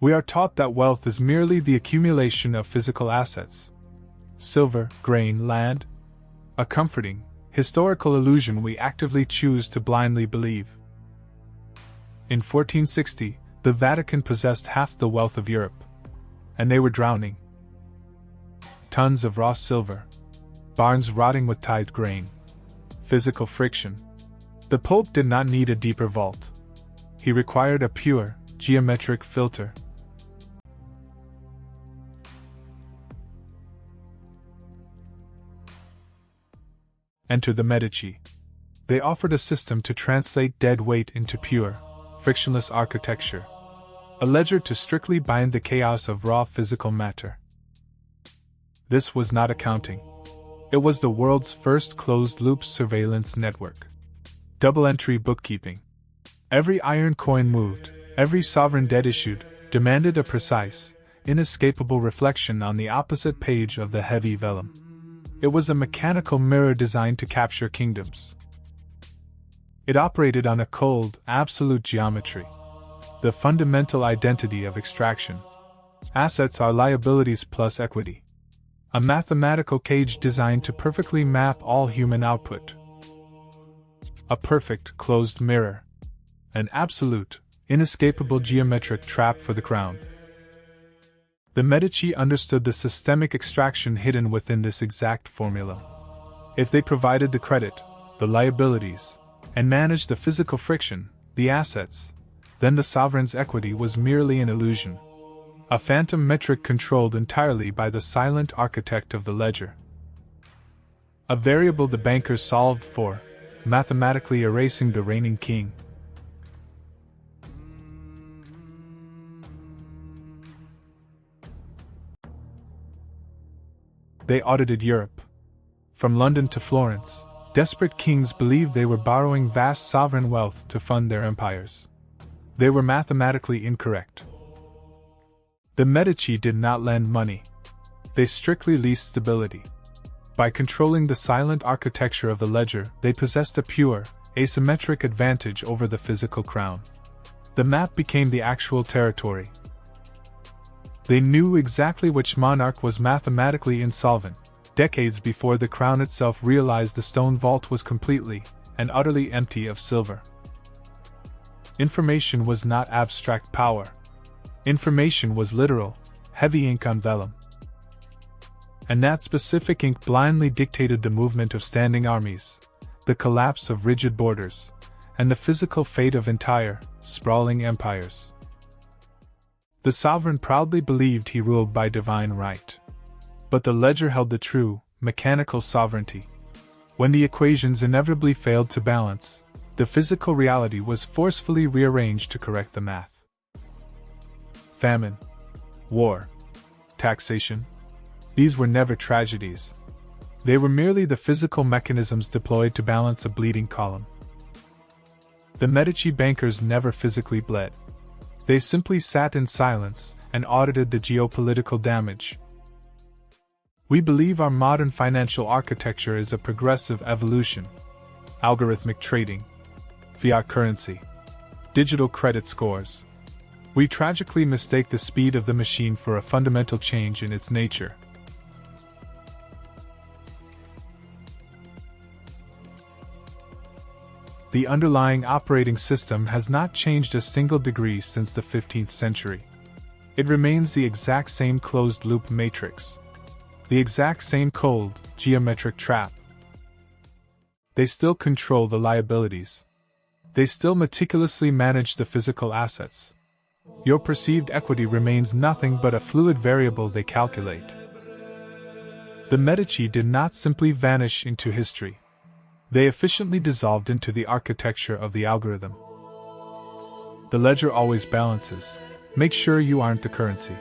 We are taught that wealth is merely the accumulation of physical assets. Silver, grain, land. A comforting, historical illusion we actively choose to blindly believe. In 1460, the Vatican possessed half the wealth of Europe. And they were drowning. Tons of raw silver. Barns rotting with tithed grain. Physical friction. The Pope did not need a deeper vault. He required a pure, geometric filter. Enter the Medici. They offered a system to translate dead weight into pure, frictionless architecture. A ledger to strictly bind the chaos of raw physical matter. This was not accounting. It was the world's first closed-loop surveillance network. Double-entry bookkeeping. Every iron coin moved, every sovereign debt issued, demanded a precise, inescapable reflection on the opposite page of the heavy vellum. It was a mechanical mirror designed to capture kingdoms. It operated on a cold, absolute geometry. The fundamental identity of extraction. Assets are liabilities plus equity. A mathematical cage designed to perfectly map all human output. A perfect, closed mirror. An absolute, inescapable geometric trap for the crown. The Medici understood the systemic extraction hidden within this exact formula. If they provided the credit, the liabilities, and managed the physical friction, the assets, then the sovereign's equity was merely an illusion. A phantom metric controlled entirely by the silent architect of the ledger. A variable the bankers solved for, mathematically erasing the reigning king. They audited Europe. From London to Florence, desperate kings believed they were borrowing vast sovereign wealth to fund their empires. They were mathematically incorrect. The Medici did not lend money. They strictly leased stability. By controlling the silent architecture of the ledger, they possessed a pure, asymmetric advantage over the physical crown. The map became the actual territory. They knew exactly which monarch was mathematically insolvent, decades before the crown itself realized the stone vault was completely and utterly empty of silver. Information was not abstract power. Information was literal, heavy ink on vellum. And that specific ink blindly dictated the movement of standing armies, the collapse of rigid borders, and the physical fate of entire, sprawling empires. The sovereign proudly believed he ruled by divine right. But the ledger held the true, mechanical sovereignty. When the equations inevitably failed to balance, the physical reality was forcefully rearranged to correct the math. Famine, war, taxation. These were never tragedies. They were merely the physical mechanisms deployed to balance a bleeding column. The Medici bankers never physically bled. They simply sat in silence and audited the geopolitical damage. We believe our modern financial architecture is a progressive evolution. Algorithmic trading, fiat currency, digital credit scores. We tragically mistake the speed of the machine for a fundamental change in its nature. The underlying operating system has not changed a single degree since the 15th century. It remains the exact same closed-loop matrix. The exact same cold, geometric trap. They still control the liabilities. They still meticulously manage the physical assets. Your perceived equity remains nothing but a fluid variable they calculate. The Medici did not simply vanish into history. They efficiently dissolved into the architecture of the algorithm. The ledger always balances. Make sure you aren't the currency.